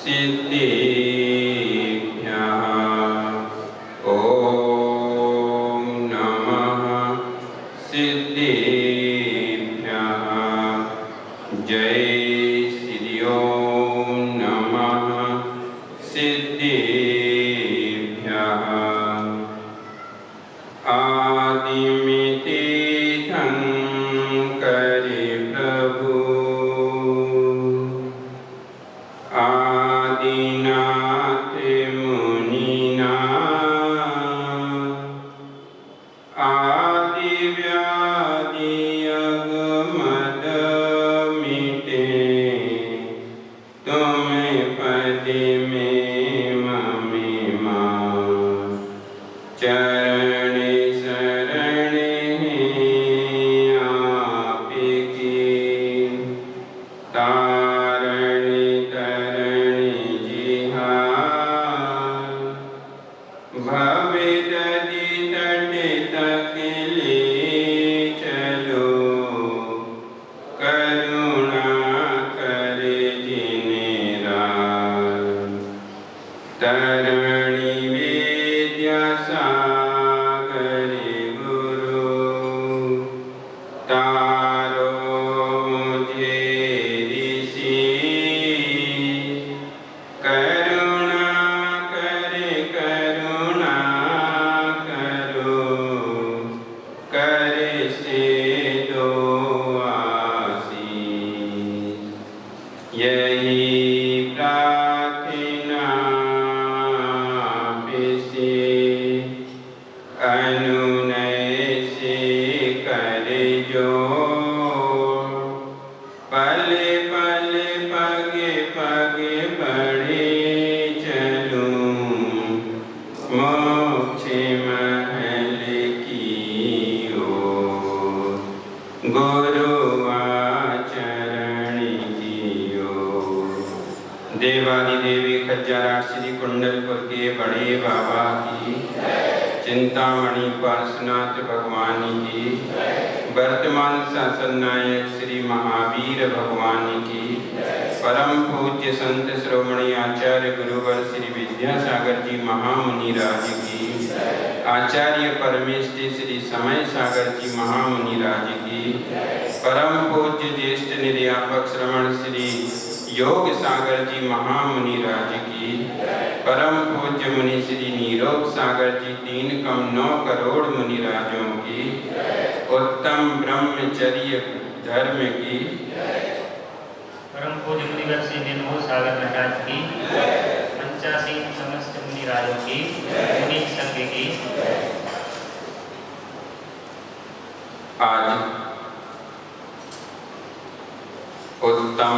सिद्धिभ्यः ॐ नमः सिद्धिभ्यः। जय श्री ओम नमः सिद्धिभ्यः। आदिमिति शंकरि प्रभु आदिनाथ मुनिनाथ आदि व्याधि अगमद मिटे तुम पदे में ममिमा चरण शरण आपकी तारण तरण जिहार भवे दधि तट तक ले चलो करुणा कर जिनेरार तरणि विद्या सागर गुरु तारो मुझे ऋषि करुणा करो कर से दो आशीष यही प्रार्थना से अनुनय से कर जो पल पल पग पग बढ़े चलूं मोक्ष महल की ओर गुरु आचरण की ओर। देवादिदेवी खज्जरा श्री कुंडलपुर के बड़े बाबा की, चिंतामणि पार्श्वनाथ भगवान की, वर्तमान शासन नायक श्री महावीर भगवान की, परम पूज्य संत श्रोमणी आचार्य गुरुवर श्री विद्यासागर जी महामुनि राज की, आचार्य परमेष्टि श्री समय सागर जी महामुनि राज की, परम पूज्य ज्येष्ठ निर्यापक श्रवण श्री योग सागर जी महामुनि राज की, परम पूज्य मुनि श्री नीरोग सागर जी 3,9 करोड़ मुनि राजों की, उत्तम ब्रह्मचर्य धर्म की, परम पूज्य मुनिवर श्री निर्मोह सागर नटराज की, 85 समस्त मुनि राजों की, मुनि संघ की। आज उत्तम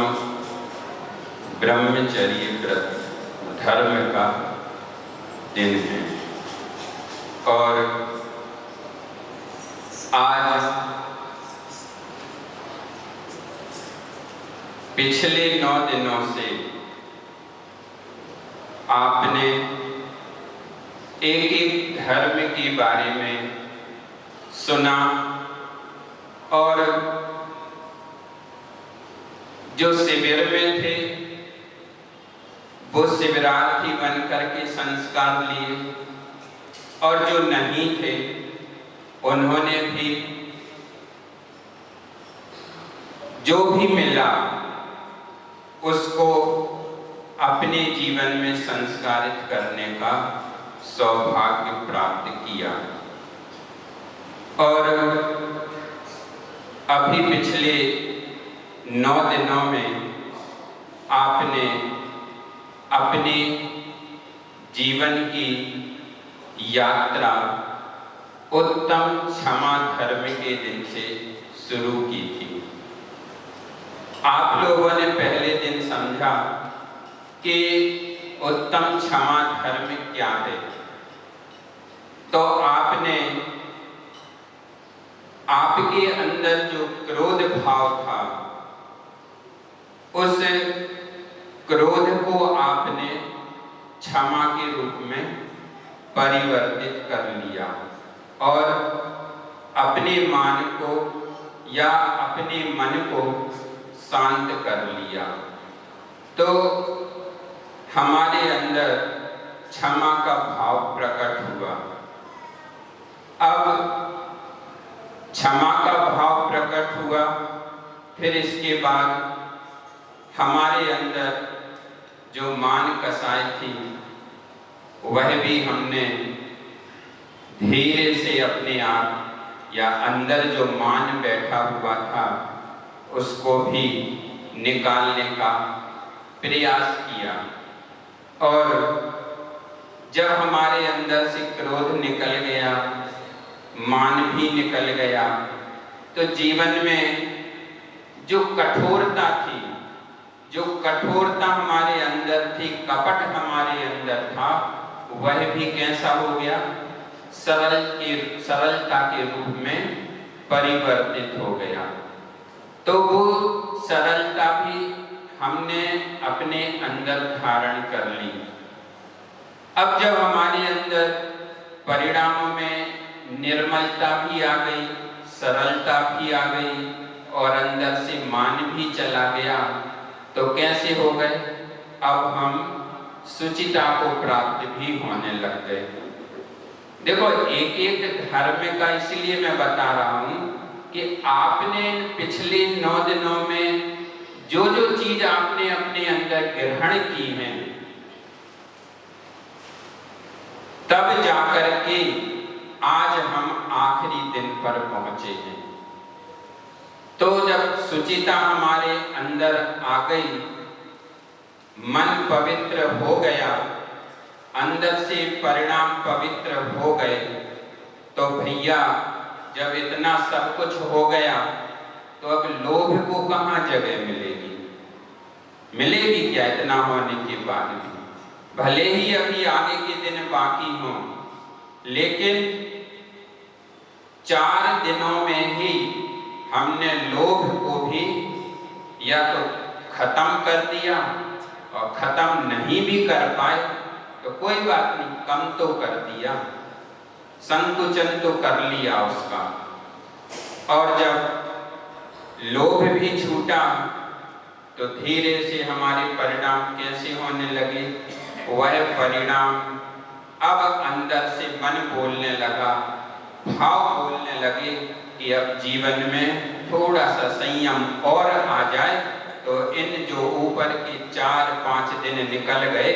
ब्रह्मचर्य व्रत धर्म का दिन है और आज पिछले 9 दिनों से आपने एक एक धर्म के बारे में सुना और जो शिविर में थे वो शिविरार्थी बन करके संस्कार लिए और जो नहीं थे उन्होंने भी जो भी मिला उसको अपने जीवन में संस्कारित करने का सौभाग्य प्राप्त किया। और अभी पिछले 9 दिनों में आपने अपने जीवन की यात्रा उत्तम क्षमा धर्म के दिन से शुरू की थी। आप लोगों ने पहले दिन समझा कि उत्तम क्षमा धर्म क्या है, तो आपने आपके अंदर जो क्रोध भाव था उस क्रोध को आपने क्षमा के रूप में परिवर्तित कर लिया और अपने मान को या अपने मन को शांत कर लिया। तो हमारे अंदर क्षमा का भाव प्रकट हुआ। अब क्षमा का भाव प्रकट हुआ, फिर इसके बाद हमारे अंदर जो मान कसाई थी वह भी हमने धीरे से अपने आप या अंदर जो मान बैठा हुआ था उसको भी निकालने का प्रयास किया। और जब हमारे अंदर से क्रोध निकल गया, मान भी निकल गया, तो जीवन में जो कठोरता थी, जो कठोरता हमारे अंदर थी, कपट हमारे अंदर था, वह भी कैसा हो गया? सरलता के रूप में परिवर्तित हो गया। तो वो सरलता भी हमने अपने अंदर धारण कर ली। अब जब हमारे अंदर परिणामों में निर्मलता भी आ गई, सरलता भी आ गई और अंदर से मान भी चला गया, तो कैसे हो गए? अब हम सुचिता को प्राप्त भी होने लग गए। देखो, एक एक धर्म का इसलिए मैं बता रहा हूं कि आपने पिछले 9 दिनों में जो जो चीज आपने अपने अंदर ग्रहण की है, तब जाकर के आज हम आखिरी दिन पर पहुंचे हैं। तो जब सुचिता हमारे अंदर आ गई, मन पवित्र हो गया, अंदर से परिणाम पवित्र हो गए, तो भैया जब इतना सब कुछ हो गया तो अब लोभ को कहाँ जगह मिलेगी? मिलेगी क्या इतना होने के बाद भी? भले ही अभी आगे के दिन बाकी हों, लेकिन 4 दिनों में ही हमने लोभ को भी या तो खत्म कर दिया, और खत्म नहीं भी कर पाए तो कोई बात नहीं, कम तो कर दिया, संकुचन तो कर लिया उसका। और जब लोभ भी छूटा तो धीरे से हमारे परिणाम कैसे होने लगे? वह परिणाम अब अंदर से मन बोलने लगा, भाव बोलने लगे कि अब जीवन में थोड़ा सा संयम और आ जाए तो इन जो ऊपर के 4-5 दिन निकल गए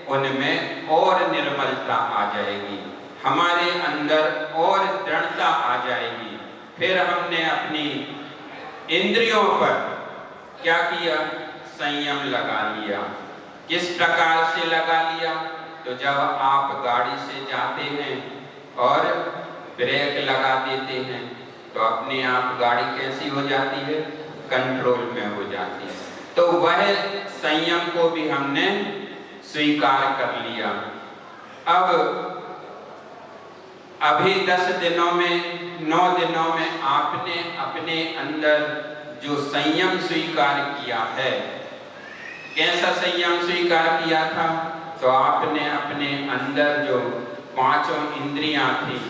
उनमें और निर्मलता आ जाएगी, हमारे अंदर और दृढ़ता आ जाएगी। फिर हमने अपनी इंद्रियों पर क्या किया? संयम लगा लिया। किस प्रकार से लगा लिया? तो जब आप गाड़ी से जाते हैं और ब्रेक लगा देते हैं तो अपने आप गाड़ी कैसी हो जाती है? कंट्रोल में हो जाती है। तो वह संयम को भी हमने स्वीकार कर लिया। अब अभी 10 दिनों में, 9 दिनों में आपने अपने अंदर जो संयम स्वीकार किया है, कैसा संयम स्वीकार किया था? तो आपने अपने अंदर जो 5 इंद्रियां थी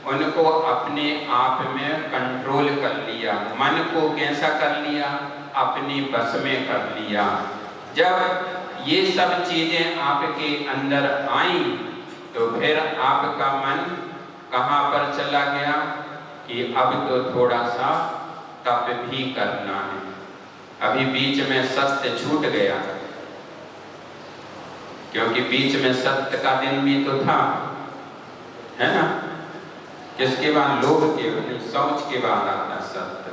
उनको अपने आप में कंट्रोल कर लिया, मन को कैसा कर लिया? अपनी बस में कर लिया। जब ये सब चीजें आपके अंदर आई तो फिर आपका मन कहाँ पर चला गया कि अब तो थोड़ा सा तप भी करना है। अभी बीच में सत्य छूट गया, क्योंकि बीच में सत्य का दिन भी तो था, है ना? किसके बाद? लोभ के, शौच के बाद आता सत्य।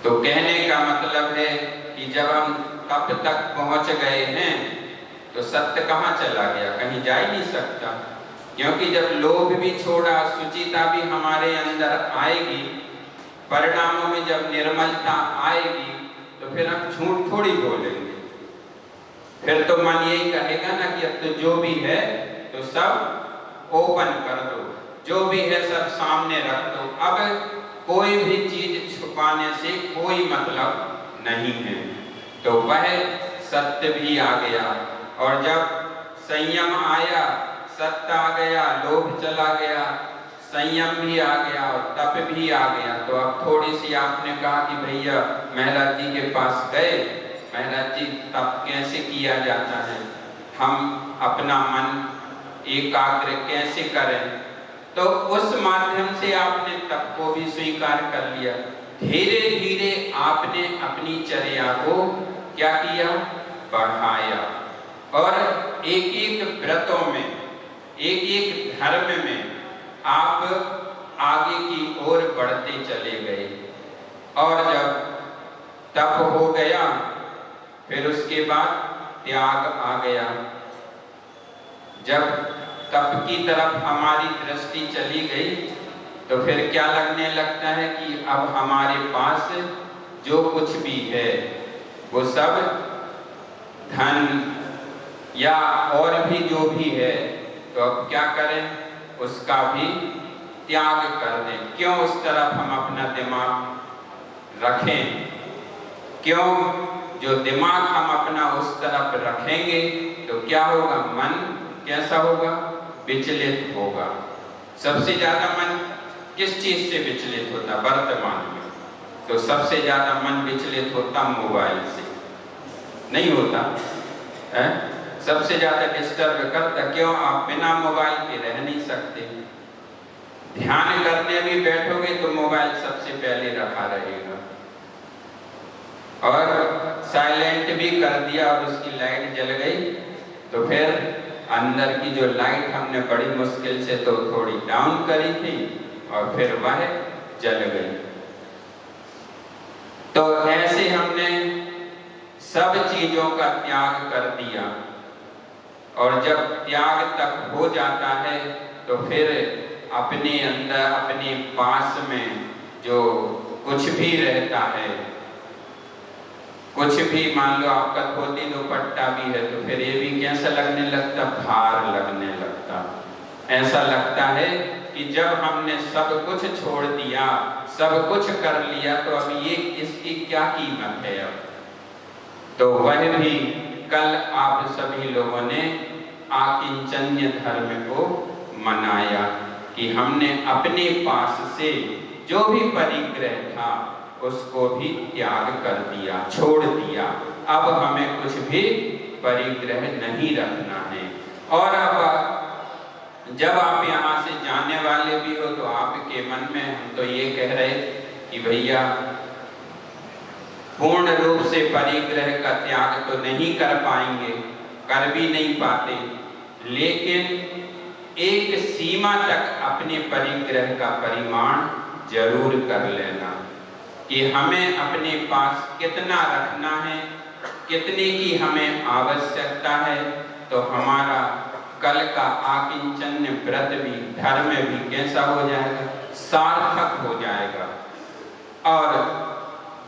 तो कहने का मतलब है कि जब हम तप तक पहुंच गए हैं तो सत्य कहाँ चला गया? कहीं जा ही नहीं सकता, क्योंकि जब लोभ भी छोड़ा, सुचिता भी हमारे अंदर आएगी, परिणामों में जब निर्मलता आएगी तो फिर हम झूठ थोड़ी बोलेंगे। फिर तो मन यही कहेगा ना कि अब तो जो भी है तो सब ओपन कर दो, जो भी है सब सामने रख दो, अब कोई भी चीज छुपाने से कोई मतलब नहीं है। तो वह सत्य भी आ गया, और जब संयम आया, सत्य आ गया, लोभ चला गया, संयम भी आ गया और तप भी आ गया। तो अब थोड़ी सी आपने कहा कि भैया महराज जी के पास गए महाराज जी तप कैसे किया जाता है, हम अपना मन एकाग्र कैसे करें। तो उस माध्यम से आपने तप को भी स्वीकार कर लिया। धीरे धीरे आपने अपनी चर्या को क्या किया, बढ़ाया, और एक एक व्रतों में, एक एक धर्म में आप आगे की ओर बढ़ते चले गए। और जब तप हो गया, फिर उसके बाद त्याग आ गया। जब तप की तरफ हमारी दृष्टि चली गई तो फिर क्या लगने लगता है कि अब हमारे पास जो कुछ भी है वो सब धन या और भी जो भी है, तो अब क्या करें, उसका भी त्याग कर दें। क्यों उस तरफ हम अपना दिमाग रखें, क्यों जो दिमाग हम अपना उस तरफ रखेंगे तो क्या होगा, मन कैसा होगा, विचलित होगा। सबसे ज्यादा मन किस चीज से विचलित होता वर्तमान में, तो सबसे ज्यादा मन विचलित होता मोबाइल से, नहीं होता है? सबसे ज्यादा डिस्टर्ब करता, क्यों, आप बिना मोबाइल के रह नहीं सकते। ध्यान करने भी बैठोगे तो मोबाइल सबसे पहले रखा रहेगा, और साइलेंट भी कर दिया और उसकी लाइट जल गई तो फिर अंदर की जो लाइट हमने बड़ी मुश्किल से तो थोड़ी डाउन करी थी और फिर वह जल गई। तो ऐसे हमने सब चीजों का त्याग कर दिया, और जब त्याग तक हो जाता है तो फिर अपने अंदर, अपने पास में जो कुछ भी रहता है, कुछ भी, मान लो आपका धोती दुपट्टा भी है तो फिर ये भी कैसा लगने लगता, भार लगने लगता। ऐसा लगता है कि जब हमने सब कुछ छोड़ दिया, सब कुछ कर लिया, तो अब ये इसकी क्या कीमत है। अब तो वह भी कल आप सभी लोगों ने आकिंचन्य धर्म को मनाया कि हमने अपने पास से जो भी परिग्रह था उसको भी त्याग कर दिया, छोड़ दिया। अब हमें कुछ भी परिग्रह नहीं रखना है। और अब जब आप यहाँ से जाने वाले भी हो तो आपके मन में हम तो ये कह रहे कि भैया पूर्ण रूप से परिग्रह का त्याग तो नहीं कर पाएंगे, कर भी नहीं पाते, लेकिन एक सीमा तक अपने परिग्रह का परिमाण जरूर कर लेना कि हमें अपने पास कितना रखना है, कितने की हमें आवश्यकता है, तो हमारा कल का आकिंचन्य व्रत भी, धर्म भी कैसा हो जाएगा, सार्थक हो जाएगा। और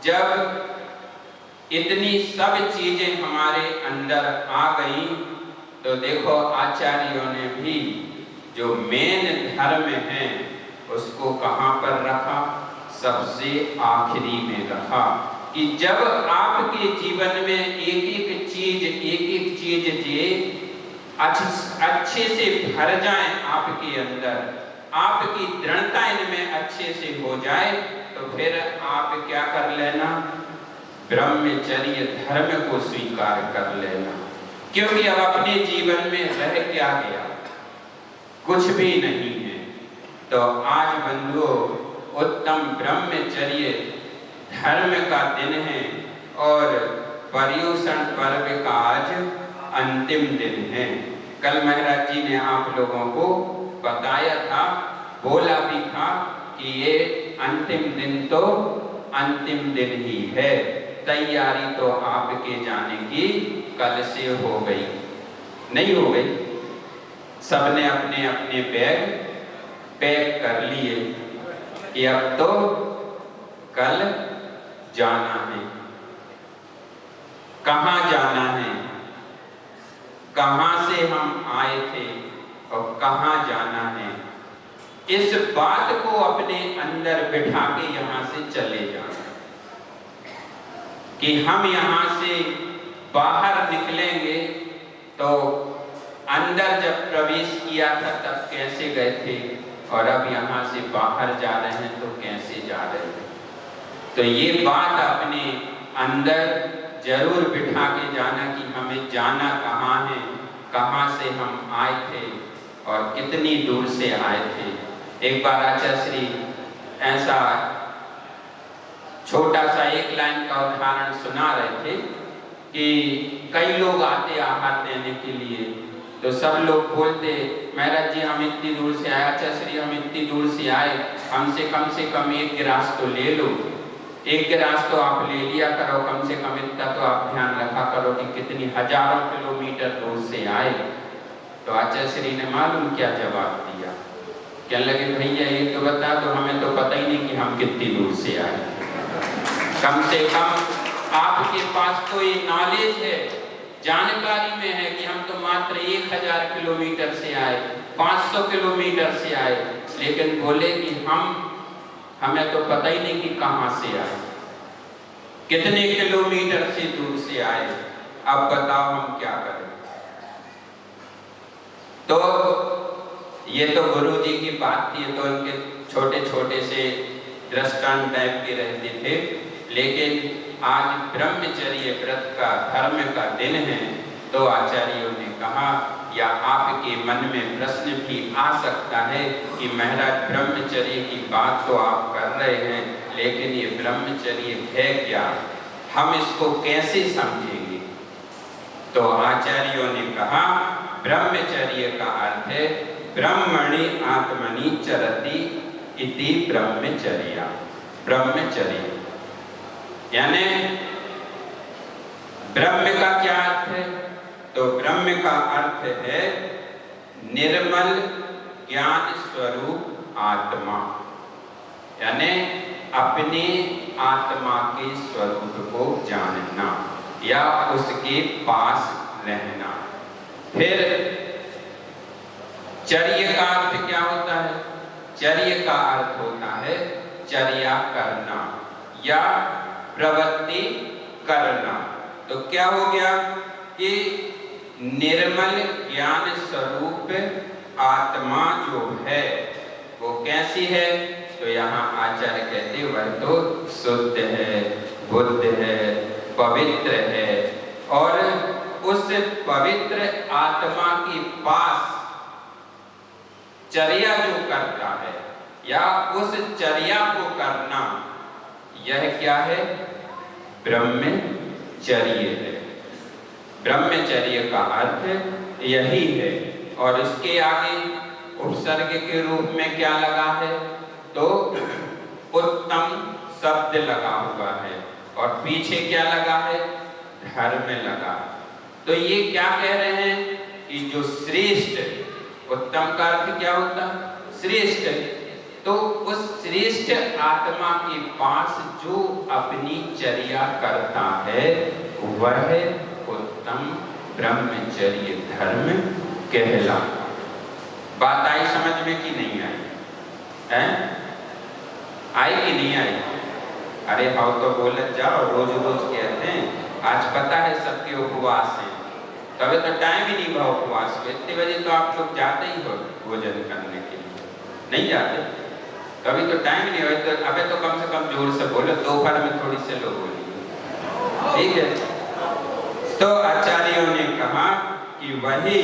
जब इतनी सब चीजें हमारे अंदर आ गई तो देखो आचार्यों ने भी जो मेन धर्म है उसको कहाँ पर रखा, सबसे आखिरी में रखा। कि जब आपके जीवन में एक एक चीज जे अच्छे से भर जाए आपके अंदर, आपकी दृढ़ता इनमें अच्छे से हो जाए, तो फिर आप क्या कर लेना, ब्रह्मचर्य धर्म को स्वीकार कर लेना। क्योंकि अब अपने जीवन में रह क्या गया, कुछ भी नहीं है। तो आज बंधुओं उत्तम ब्रह्मचर्य धर्म का दिन है और पर्युषण पर्व का आज अंतिम दिन है। कल महाराज जी ने आप लोगों को बताया था, बोला भी था कि ये अंतिम दिन तो अंतिम दिन ही है। तैयारी तो आपके जाने की कल से हो गई, नहीं हो गई? सबने अपने अपने बैग पैक कर लिए कि अब तो कल जाना है। कहाँ जाना है, कहाँ से हम आए थे और कहाँ जाना है, इस बात को अपने अंदर बिठा के यहाँ से चले जाना। कि हम यहाँ से बाहर निकलेंगे तो अंदर जब प्रवेश किया था तब कैसे गए थे, और अब यहाँ से बाहर जा रहे हैं तो कैसे जा रहे हैं। तो ये बात अपने अंदर जरूर बिठा के जाना कि हमें जाना कहाँ है, कहाँ से हम आए थे और कितनी दूर से आए थे। एक बार आचार्य श्री ऐसा छोटा सा एक लाइन का उदाहरण सुना रहे थे कि कई लोग आते आहार देने के लिए, तो सब लोग बोलते महाराज जी हम इतनी दूर से आए, आचार्य श्री हम इतनी दूर से आए, हमसे कम एक गिलास तो ले लो, एक गिलास तो आप ले लिया करो, कम से कम इतना तो आप ध्यान रखा करो कि कितनी हजारों किलोमीटर दूर से आए। तो आचार्य श्री ने मालूम क्या जवाब दिया, कहने लगे भैया ये तो बता दो, हमें तो पता ही नहीं कि हम कितनी दूर से आए। कम से कम आपके पास तो ये नॉलेज है, जानकारी में है कि हम तो मात्र 1000 किलोमीटर से आए, 500 किलोमीटर से आए, लेकिन बोले कि हमें तो पता ही नहीं कि कहाँ से आए, कितने किलोमीटर से दूर से आए। अब बताओ हम क्या करें। तो ये तो गुरु जी की बात थी, तो उनके छोटे छोटे से दृष्टांत टाइप के रहते थे, लेकिन आज ब्रह्मचर्य व्रत का धर्म का दिन है, तो आचार्यों ने कहा या आपके मन में प्रश्न भी आ सकता है कि महाराज ब्रह्मचर्य की बात तो आप कर रहे हैं, लेकिन ये ब्रह्मचर्य है क्या, हम इसको कैसे समझेंगे। तो आचार्यों ने कहा ब्रह्मचर्य का अर्थ है ब्रह्मणि आत्मनि चरति इति ब्रह्मचर्या। ब्रह्मचर्य यानी ब्रह्म का क्या अर्थ है, तो ब्रह्म का अर्थ है निर्मल ज्ञान स्वरूप आत्मा, यानी अपने आत्मा के स्वरूप को जानना या उसके पास रहना। फिर चर्य का अर्थ क्या होता है, चर्य का अर्थ होता है चर्या करना या प्रवृत्ति करना। तो क्या हो गया कि निर्मल ज्ञान स्वरूप आत्मा जो है वो कैसी है, तो यहाँ आचार्य कहते वह तो शुद्ध है, बुद्ध है, पवित्र है, और उस पवित्र आत्मा के पास चर्या जो करता है या उस चर्या को करना, यह क्या है, ब्रह्मचर्य है। ब्रह्मचर्य का अर्थ यही है। और इसके आगे उपसर्ग के रूप में क्या लगा है, तो उत्तम शब्द लगा हुआ है, और पीछे क्या लगा है, धर्म लगा। तो ये क्या कह रहे हैं कि जो श्रेष्ठ, उत्तम का अर्थ क्या होता, श्रेष्ठ, तो उस श्रेष्ठ आत्मा के पास जो अपनी चर्या करता है वह उत्तम ब्रह्मचर्य धर्म कहलाता। बात आई समझ में कि नहीं आई है? आई कि नहीं आई? अरे हाँ तो बोलत जाओ, रोज रोज कहते हैं, आज पता है सबके उपवास हैं, कभी तो टाइम ही नहीं हुआ उपवास को। इतने बजे तो आप लोग जाते ही हो भोजन करने के लिए, नहीं जाते? कभी तो टाइम नहीं हुआ, तो अबे तो कम से कम जोर से बोलो, दोपहर में थोड़ी से लोग बोलिए, ठीक है? तो आचार्यों ने कहा कि वही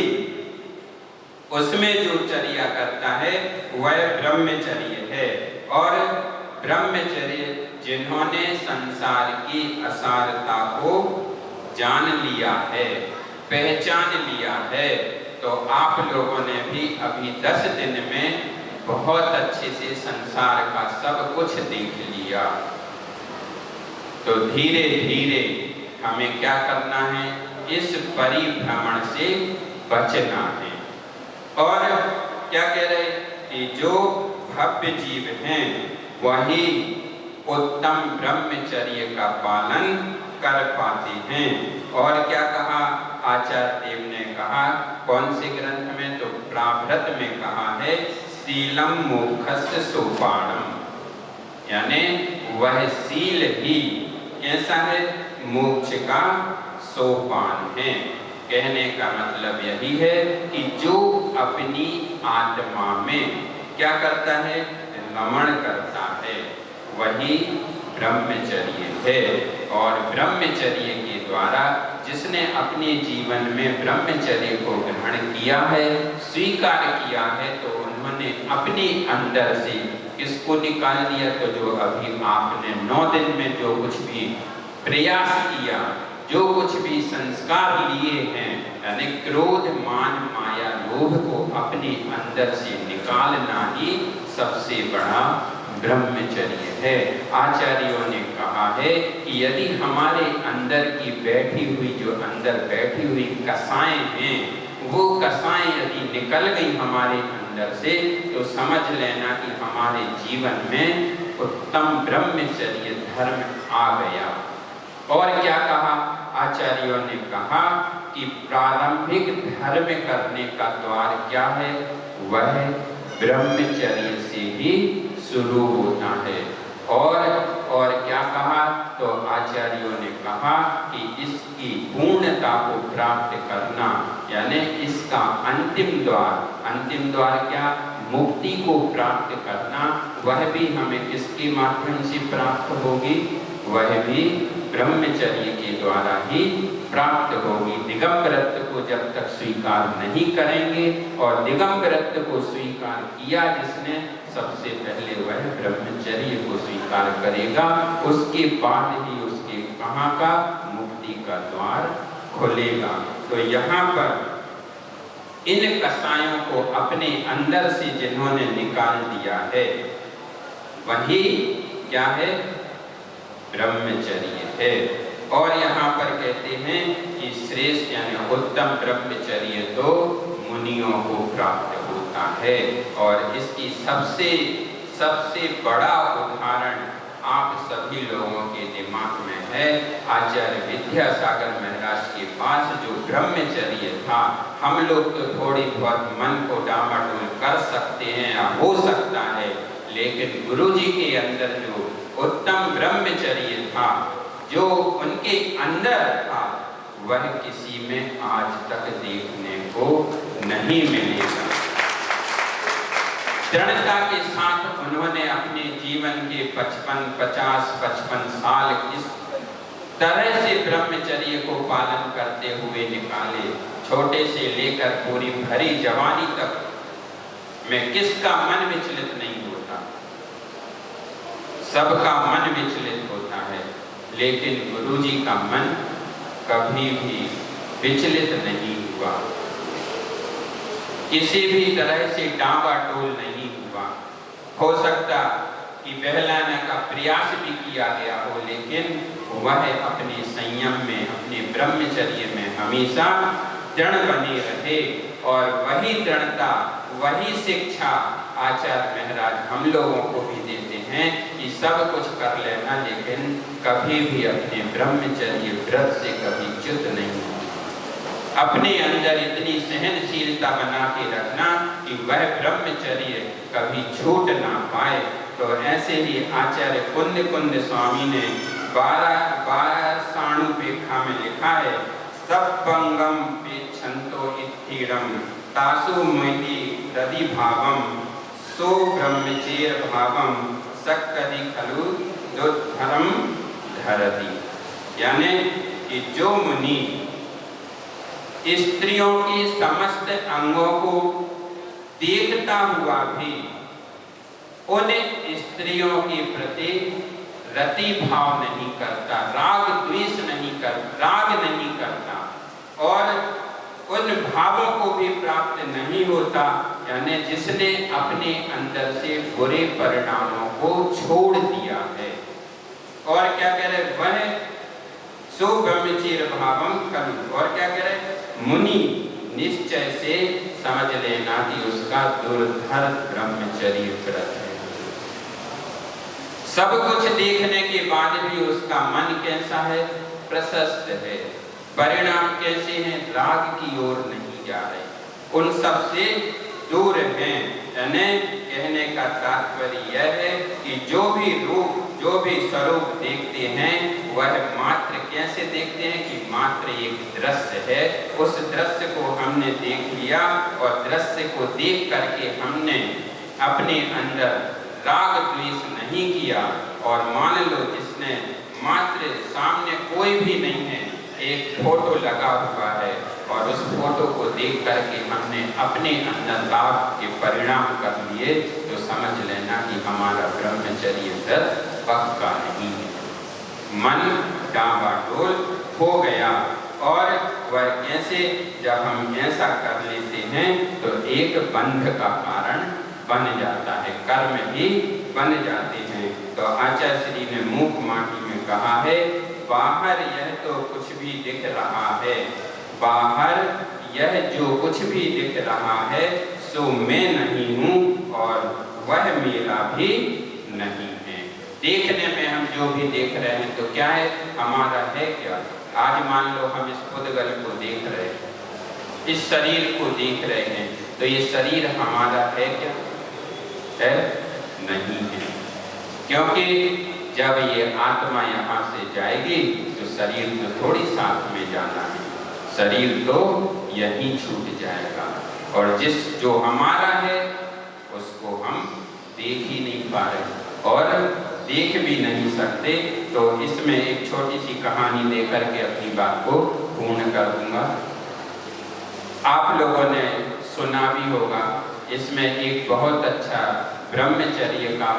उसमें जो चर्या करता है वह ब्रह्मचर्य है। और ब्रह्मचर्य जिन्होंने संसार की असारता को जान लिया है, पहचान लिया है, तो आप लोगों ने भी अभी 10 दिन में बहुत अच्छे से संसार का सब कुछ देख लिया। तो धीरे धीरे हमें क्या करना है, इस परिभ्रमण से बचना है। और क्या कह रहे कि जो भव्य जीव हैं वही उत्तम ब्रह्मचर्य का पालन कर पाते हैं। और क्या कहा आचार्य देव ने कहा, कौन से ग्रंथ में, तो प्राभृत में कहा है शीलम मोक्षस्य सोपानम, यानी वह शील ही कैसा है, मोक्ष का सोपान है। कहने का मतलब यही है कि जो अपनी आत्मा में क्या करता है, रमण करता है, वही ब्रह्मचर्य है। और ब्रह्मचर्य के द्वारा जिसने अपने जीवन में ब्रह्मचर्य को ग्रहण किया है, स्वीकार किया है, तो उन्होंने अपने अंदर से किसको निकाल दिया? तो जो अभी आपने 9 दिन में जो कुछ भी प्रयास किया, जो कुछ भी संस्कार लिए हैं, यानी क्रोध, मान, माया, लोभ को अपने अंदर से निकालना ही सबसे बड़ा ब्रह्मचर्य है। आचार्यों ने कहा है कि यदि हमारे अंदर की बैठी हुई, जो अंदर बैठी हुई कसाएं हैं, वो कसाएं यदि निकल गई हमारे अंदर से, तो समझ लेना कि हमारे जीवन में उत्तम ब्रह्मचर्य धर्म आ गया। और क्या कहा आचार्यों ने? कहा कि प्रारंभिक धर्म करने का द्वार क्या है? वह ब्रह्मचर्य से ही शुरू होता है। और क्या कहा? तो आचार्यों ने कहा कि इसकी पूर्णता को प्राप्त करना, यानी इसका अंतिम द्वार क्या? मुक्ति को प्राप्त करना, वह भी हमें किसके माध्यम से प्राप्त होगी? वह भी ब्रह्मचर्य के द्वारा ही प्राप्त होगी। दिगंबरत्व को जब तक स्वीकार नहीं करेंगे, और दिगंबरत्व को स्वीकार किया जिसने, सबसे पहले वह ब्रह्मचर्य को स्वीकार करेगा, उसके बाद ही उसके कहाँ का? मुक्ति का द्वार खुलेगा। तो यहाँ पर इन कसायों को अपने अंदर से जिन्होंने निकाल दिया है, वही क्या है? ब्रह्मचर्य है। और यहाँ पर कहते हैं कि श्रेष्ठ यानी उत्तम ब्रह्मचर्य तो मुनियों को प्राप्त होता है। और इसकी सबसे बड़ा उदाहरण आप सभी लोगों के दिमाग में है। आचार्य विद्यासागर महाराज के पास जो ब्रह्मचर्य था, हम लोग तो थोड़ी बहुत मन को डामाडोल कर सकते हैं या हो सकता है, लेकिन गुरुजी के अंदर जो उत्तम ब्रह्मचर्य था, जो उनके अंदर था, वह किसी में आज तक देखने को नहीं मिलेगा। दृढ़ता के साथ उन्होंने अपने जीवन के 55 साल इस तरह से ब्रह्मचर्य को पालन करते हुए निकाले। छोटे से लेकर पूरी भरी जवानी तक में किसका मन विचलित नहीं होता? सबका मन विचलित होता है, लेकिन गुरुजी का मन कभी भी विचलित नहीं हुआ, किसी भी तरह से डावाडोल नहीं हुआ। हो सकता कि बहलाने का प्रयास भी किया गया हो, लेकिन वह अपने संयम में, अपने ब्रह्मचर्य में हमेशा दृढ़ बने रहे। और वही दृढ़ता, वही शिक्षा आचार्य महाराज हम लोगों को भी देते हैं कि सब कुछ कर लेना, लेकिन कभी भी अपने ब्रह्मचर्य व्रत से कभी च्युत नहीं होना। अपने अंदर इतनी सहनशीलता बना के रखना कि वह ब्रह्मचर्य कभी छूट ना पाए। तो ऐसे ही आचार्य कुंद स्वामी ने 12 साणुपेक्षा में लिखा है, सप्पंगम पेक्षंतो इत्थीरम तासु मोहि हृदि भावम सो ब्रह्मचर्य भावम सक्कदि खलु दुद्धरम धरति। यानी कि जो मुनि स्त्रियों के समस्त अंगों को देखता हुआ भी उन स्त्रियों के प्रति रति भाव नहीं करता, राग नहीं करता, और उन भावों को भी प्राप्त नहीं होता, यानी जिसने अपने अंदर से बुरे परिणामों को छोड़ दिया है। और क्या कह रहे? वह सो ब्रह्मचर्य भावम कलु। और क्या कह रहे? मुनि निश्चय से समझ लेना कि उसका दुर्धर ब्रह्मचर्य व्रत है। सब कुछ देखने के बाद भी उसका मन कैसा है? प्रशस्त है। परिणाम कैसे हैं? राग की ओर नहीं जा रहे, उन सब से दूर हैं। यानी कहने का तात्पर्य यह है कि जो भी रूप, जो भी स्वरूप देखते हैं, वह मात्र कैसे देखते हैं कि मात्र एक दृश्य है। उस दृश्य को हमने देख लिया, और दृश्य को देख करके हमने अपने अंदर राग द्वेष नहीं किया। और मान लो जिसने मात्र सामने कोई भी नहीं है, एक फोटो लगा हुआ है और उस फोटो को देख करके हमने अपने अंदर लाभ के परिणाम कर लिए, तो समझ लेना कि हमारा ब्रह्मचर्य व्रत पक्का नहीं है। मन डावाडोल हो गया। और वह कैसे, जब हम ऐसा कर लेते हैं तो एक बंध का कारण बन जाता है, कर्म भी बन जाते हैं। तो आचार्य श्री ने मूक माटी में कहा है, बाहर यह तो कुछ भी दिख रहा है, बाहर यह जो कुछ भी दिख रहा है सो मैं नहीं हूँ और वह मेरा भी नहीं है। देखने में हम जो भी देख रहे हैं तो क्या है, हमारा है क्या? आज मान लो हम इस पुद्गल को देख रहे हैं, इस शरीर को देख रहे हैं, तो ये शरीर हमारा है क्या? है नहीं है। क्योंकि जब ये आत्मा यहाँ से जाएगी तो शरीर तो थोड़ी साथ में जाना है, शरीर तो यहीं छूट जाएगा। और जो हमारा है उसको हम देख ही नहीं पा रहे और देख भी नहीं सकते। तो इसमें एक छोटी सी कहानी देकर के अपनी बात को पूर्ण कर दूंगा। आप लोगों ने सुना भी होगा, इसमें एक बहुत अच्छा ब्रह्मचर्य का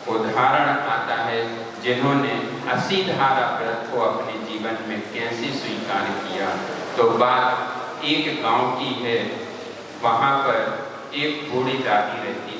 उदाहरण आता है, जिन्होंने 80 धारा व्रत को अपने जीवन में कैसे स्वीकार किया। तो बात एक गांव की है, वहाँ पर एक बूढ़ी दादी रहती